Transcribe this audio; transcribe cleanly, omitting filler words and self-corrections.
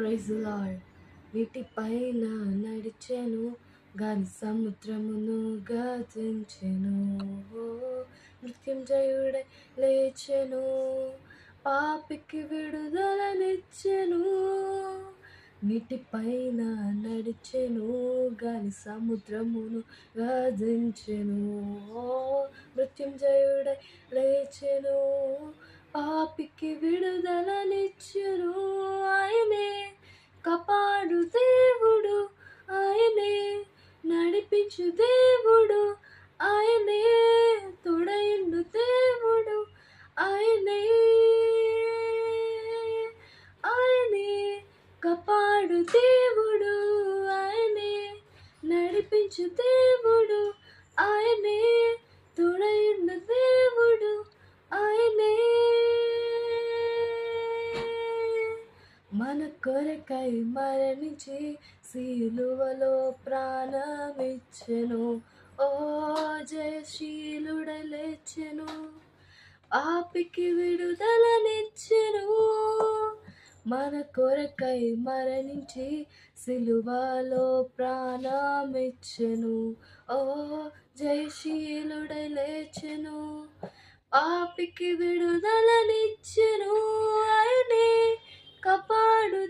Praise lord. నీటిపైన నడిచెను గాని సముద్రమును గతించెను. ఓ మృత్యుంజయుడై లేచెను, పాపికి విడుదలనిచ్చెను. నీటిపైన నడిచెను గాని సముద్రమును గతించెను. ఓ మృత్యుంజయుడై లేచెను, పాపికి విడుదలనిచ్చెను. ఆయనే కాపాడు దేవుడు, ఆయనే నడిపించు దేవుడు, ఆయనే తోడయుండు దేవుడు, ఆయనే ఆయనే కాపాడు దేవుడు, ఆయనే నడిపించు దేవుడు, ఆయనే తోడయుండు దేవుడు, ఆయనే మన కొరకై మరణించి సిలువలో ప్రాణమిచ్చెను. ఓ జయశీలుడై లేచెను, పాపికి విడుదలనిచ్చెను. మన కొరకై మరణించి సిలువలో ప్రాణమిచ్చెను. ఓ జయశీలుడై లేచెను, పాపికి విడుదలనిచ్చెను. ఆయనే కాపాడు